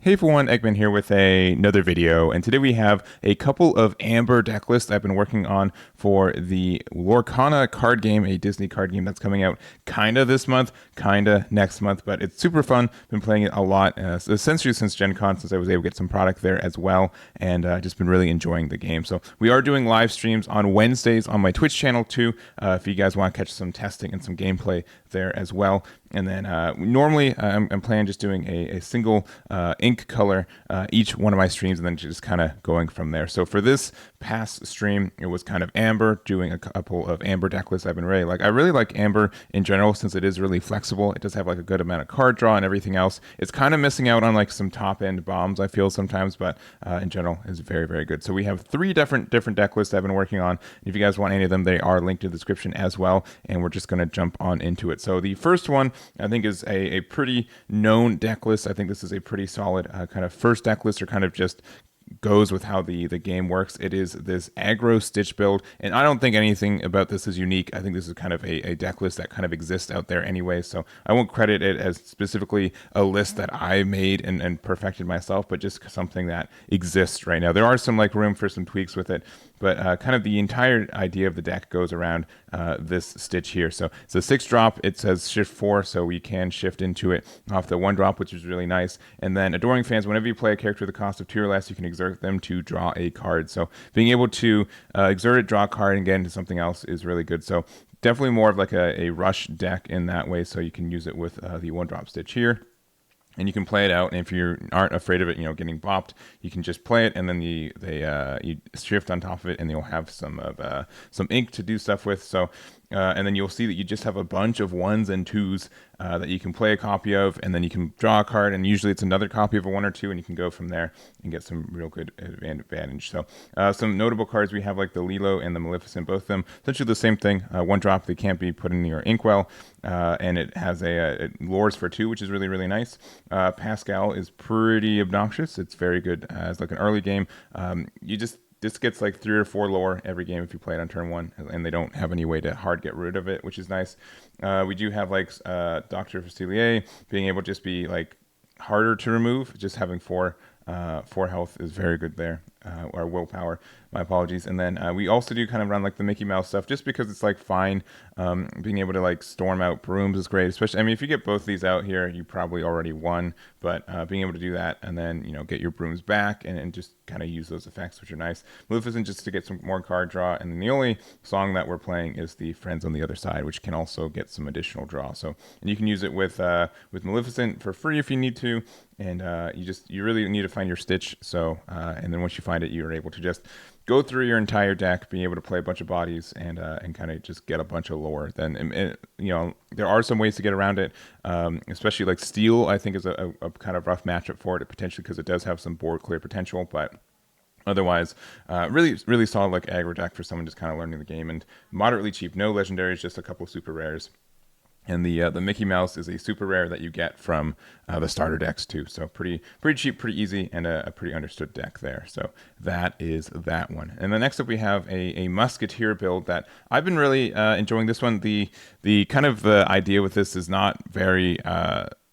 Hey everyone, Eggman here with another video, and today we have a couple of Amber deck lists I've been working on for the Lorcana card game, a Disney card game that's coming out kinda this month, kinda next month, but it's super fun. Been playing it a lot essentially since Gen Con, since I was able to get some product there as well, and just been really enjoying the game. So we are doing live streams on Wednesdays on my Twitch channel too, if you guys want to catch some testing and some gameplay there as well. And then normally I'm planning just doing a single ink color each one of my streams, and then just kind of going from there. So for this past stream, it was kind of Amber, doing a couple of Amber deck lists I've been really like. I really like Amber in general since it is really flexible. It does have like a good amount of card draw and everything else. It's kind of missing out on like some top end bombs, I feel sometimes, but in general is very, very good. So we have three different deck lists I've been working on. If you guys want any of them, they are linked in the description as well, and we're just going to jump on into it. So the first one I think is a pretty known deck list. I think this is a pretty solid kind of first deck list, or kind of just goes with how the game works. It is this aggro stitch build, and I don't think anything about this is unique. I think this is kind of a deck list that kind of exists out there anyway, so I won't credit it as specifically a list that I made and perfected myself, but just something that exists right now. There are some like room for some tweaks with it, but kind of the entire idea of the deck goes around this stitch here. So it's a 6-drop. It says shift 4, so we can shift into it off the 1-drop, which is really nice. And then Adoring Fans, whenever you play a character with a cost of 2 or less, you can exert them to draw a card. So being able to exert it, draw a card, and get into something else is really good. So definitely more of like a rush deck in that way, so you can use it with the 1-drop stitch here. And you can play it out, and if you aren't afraid of it, getting bopped, you can just play it, and then you shift on top of it, and you'll have some ink to do stuff with. So, and then you'll see that you just have a bunch of 1s and 2s that you can play a copy of, and then you can draw a card, and usually it's another copy of a 1 or 2, and you can go from there and get some real good advantage. So, some notable cards we have, like the Lilo and the Maleficent, both of them essentially the same thing. 1-drop, they can't be put in your inkwell, and it has it lures for 2, which is really, really nice. Pascal is pretty obnoxious. It's very good as like an early game. This gets like 3 or 4 lore every game if you play it on turn 1, and they don't have any way to hard get rid of it, which is nice. We do have like Dr. Facilier being able to just be like harder to remove. Just having 4 health is very good there, or willpower. My apologies. And then we also do kind of run like the Mickey Mouse stuff, just because it's like fine. Being able to like storm out brooms is great, especially, I mean, if you get both these out here, you probably already won, but being able to do that and then, get your brooms back and just kind of use those effects, which are nice. Maleficent, just to get some more card draw. And then the only song that we're playing is the Friends on the Other Side, which can also get some additional draw. So, and you can use it with Maleficent for free if you need to. And you really need to find your stitch. So, and then once you find it, you're able to just go through your entire deck, being able to play a bunch of bodies and kind of just get a bunch of lore. Then, there are some ways to get around it, especially like Steel, I think is a kind of rough matchup for it, potentially, because it does have some board clear potential, but otherwise, really, really solid like aggro deck for someone just kind of learning the game, and moderately cheap. No legendaries, just a couple super rares. And the Mickey Mouse is a super rare that you get from the starter decks too. So pretty cheap, pretty easy, and a pretty understood deck there. So that is that one. And then next up we have a Musketeer build that I've been really enjoying. This one, the kind of idea with this is not very.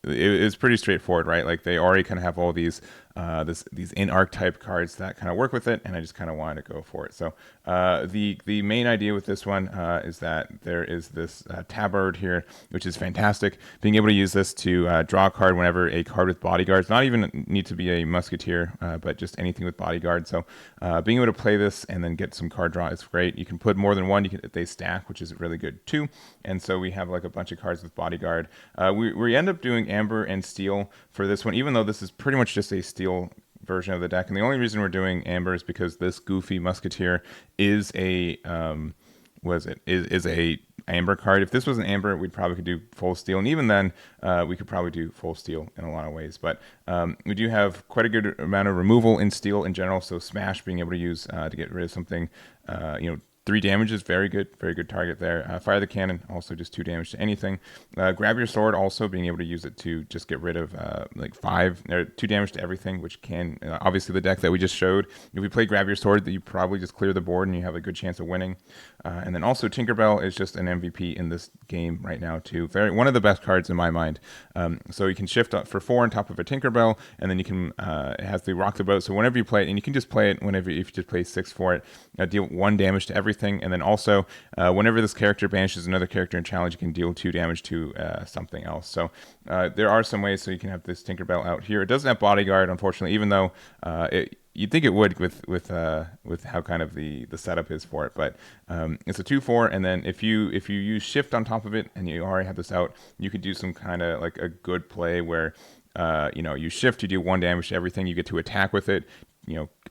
It's pretty straightforward, right? Like they already kind of have all these in archetype cards that kind of work with it, and I just kind of wanted to go for it. So the main idea with this one is that there is this tabard here, which is fantastic. Being able to use this to draw a card whenever a card with bodyguards, not even need to be a musketeer, but just anything with bodyguard. So being able to play this and then get some card draw is great. You can put more than one. They stack, which is really good too. And so we have like a bunch of cards with bodyguard. We end up doing Amber and Steel for this one, even though this is pretty much just a Steel version of the deck. And the only reason we're doing Amber is because this goofy Musketeer is a is a Amber card. If this was an Amber, we'd probably could do full Steel, and even then we could probably do full Steel in a lot of ways. But we do have quite a good amount of removal in Steel in general, so Smash, being able to use to get rid of something 3 damage is very good target there. Fire the cannon, also just 2 damage to anything. Grab your sword, also being able to use it to just get rid of like 5 or 2 damage to everything, which can obviously the deck that we just showed. If we play grab your sword, that you probably just clear the board and you have a good chance of winning. And then also Tinkerbell is just an MVP in this game right now too. One of the best cards in my mind. So you can shift up for 4 on top of a Tinkerbell, and then you can it has the rock the boat. So whenever you play it, and you can just play it whenever if you just play 6 for it, deal 1 damage to everything, and then also whenever this character banishes another character in challenge, you can deal 2 damage to something else. So there are some ways so you can have this Tinkerbell out here. It doesn't have bodyguard, unfortunately, even though you'd think it would with how kind of the setup is for it, but it's a 2/4, and then if you use shift on top of it and you already have this out, you could do some kind of like a good play where you shift, you do 1 damage to everything, you get to attack with it,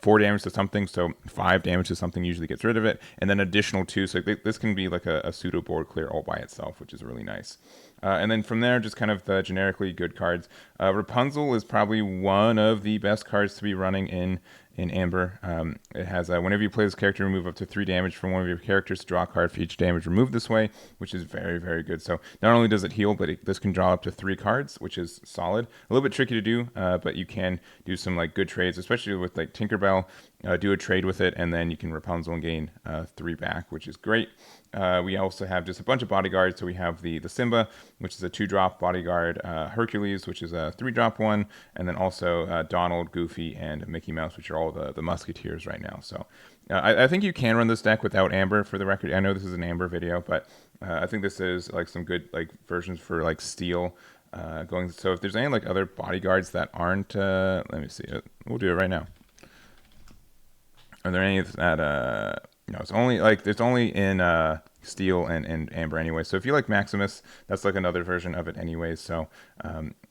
4 damage to something, so 5 damage to something usually gets rid of it, and then additional 2. So this can be like a pseudo board clear all by itself, which is really nice. And then from there, just kind of the generically good cards. Rapunzel is probably one of the best cards to be running in Amber. It has whenever you play this character, remove up to 3 damage from one of your characters to draw a card for each damage removed this way, which is very, very good. So not only does it heal, but this can draw up to 3 cards, which is solid. A little bit tricky to do, but you can do some like good trades, especially with like Tinkerbell. Do a trade with it, and then you can Rapunzel and gain 3 back, which is great. We also have just a bunch of bodyguards. So we have the Simba, which is a 2-drop bodyguard, Hercules, which is a 3-drop one, and then also Donald, Goofy, and Mickey Mouse, which are all the Musketeers right now. So I think you can run this deck without Amber, for the record. I know this is an Amber video, but I think this is like some good like versions for like Steel. Going. So if there's any like other bodyguards that aren't, let me see. We'll do it right now. Are there any that it's only like it's only in Steel and Amber anyway. So if you like Maximus, that's like another version of it anyway. So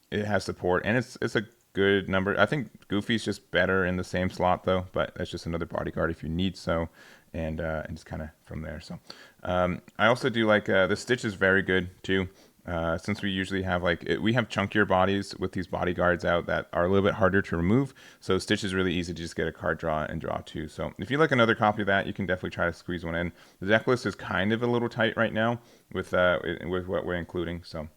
it has support, and it's a good number. I think Goofy's just better in the same slot though, but that's just another bodyguard if you need so, and just kind of from there. So I also do like the Stitch is very good too. Since we usually have we have chunkier bodies with these bodyguards out that are a little bit harder to remove, so Stitch is really easy to just get a card draw and draw 2. So if you like another copy of that, you can definitely try to squeeze one in. The deck list is kind of a little tight right now with what we're including, so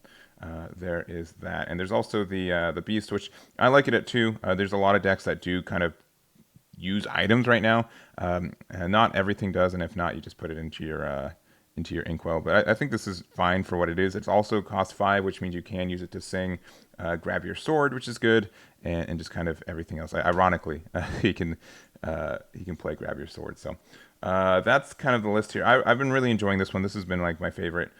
there is that. And there's also the Beast, which I like it at 2. There's a lot of decks that do kind of use items right now. Not everything does, and if not, you just put it into your inkwell. But I think this is fine for what it is. It's also cost 5, which means you can use it to sing grab your sword, which is good, and just kind of everything else. Ironically, he can play grab your sword. So that's kind of the list here. I've been really enjoying this one. This has been like my favorite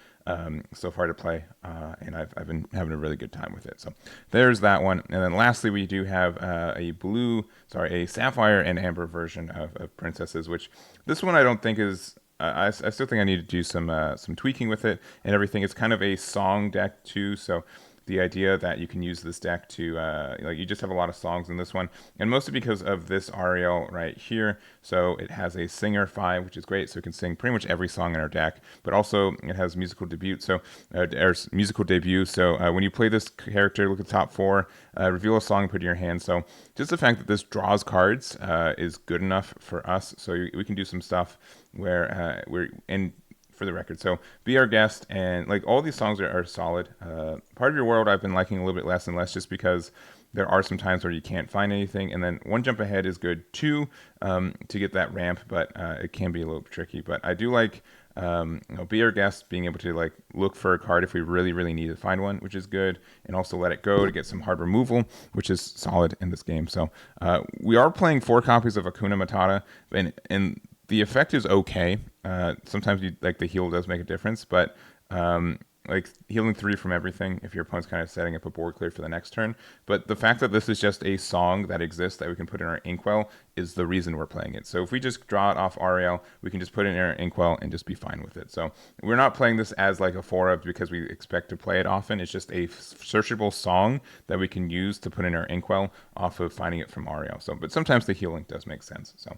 so far to play, and I've been having a really good time with it. So there's that one. And then lastly, we do have a sapphire and amber version of princesses, which this one I don't think is. I still think I need to do some tweaking with it and everything. It's kind of a song deck too, so the idea that you can use this deck to you just have a lot of songs in this one, and mostly because of this Ariel right here. So it has a singer 5, which is great, so it can sing pretty much every song in our deck. But also it has musical debut. So musical debut. So when you play this character, look at the top 4, reveal a song, put it in your hand. So just the fact that this draws cards is good enough for us. So we can do some stuff where we're in. For the record, so Be Our Guest, and like all these songs are solid. Part of Your World I've been liking a little bit less and less, just because there are some times where you can't find anything, and then One Jump Ahead is good too, to get that ramp, but it can be a little tricky. But I do like Be Our Guest, being able to like look for a card if we really need to find one, which is good, and also Let It Go to get some hard removal, which is solid in this game. So we are playing 4 copies of Hakuna Matata, and the effect is okay. Sometimes the heal does make a difference, but like healing 3 from everything if your opponent's kind of setting up a board clear for the next turn. But the fact that this is just a song that exists that we can put in our inkwell is the reason we're playing it. So if we just draw it off Ariel, we can just put it in our inkwell and just be fine with it. So we're not playing this as like a 4-of because we expect to play it often. It's just a searchable song that we can use to put in our inkwell off of finding it from Ariel. So, but sometimes the healing does make sense. So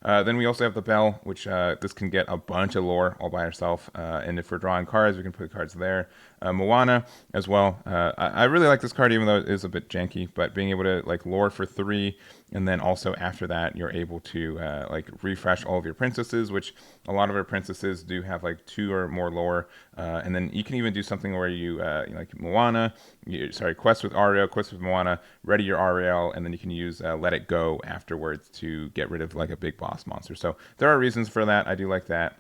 Then we also have the Bell, which this can get a bunch of lore all by herself. And if we're drawing cards, we can put cards there. Moana as well. I really like this card, even though it is a bit janky. But being able to like lore for 3, and then also after that, you're able to like refresh all of your princesses, which a lot of our princesses do have like 2 or more lore. And then you can even do something where you like Moana, quest with Ariel, quest with Moana, ready your Ariel, and then you can use Let It Go afterwards to get rid of like a big boss monster. So there are reasons for that. I do like that.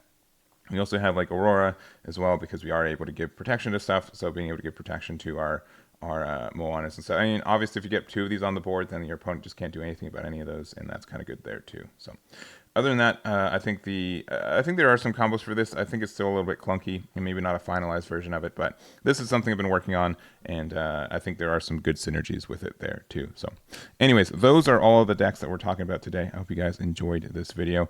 We also have like Aurora as well, because we are able to give protection to stuff. So being able to give protection to our Moanas and stuff. I mean, obviously, if you get 2 of these on the board, then your opponent just can't do anything about any of those, and that's kind of good there too. So, other than that, I think there are some combos for this. I think it's still a little bit clunky and maybe not a finalized version of it, but this is something I've been working on, and I think there are some good synergies with it there too. So, anyways, those are all of the decks that we're talking about today. I hope you guys enjoyed this video.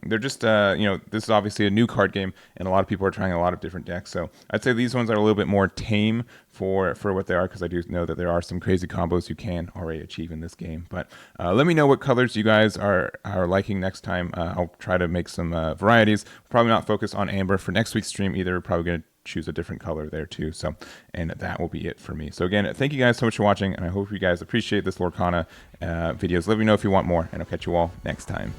They're just this is obviously a new card game, and a lot of people are trying a lot of different decks. So I'd say these ones are a little bit more tame for what they are, because I do know that there are some crazy combos you can already achieve in this game. But let me know what colors you guys are liking next time. I'll try to make some varieties. Probably not focus on amber for next week's stream either. We're probably going to choose a different color there too. So, and that will be it for me. So again, thank you guys so much for watching, and I hope you guys appreciate this Lorcana videos. Let me know if you want more, and I'll catch you all next time.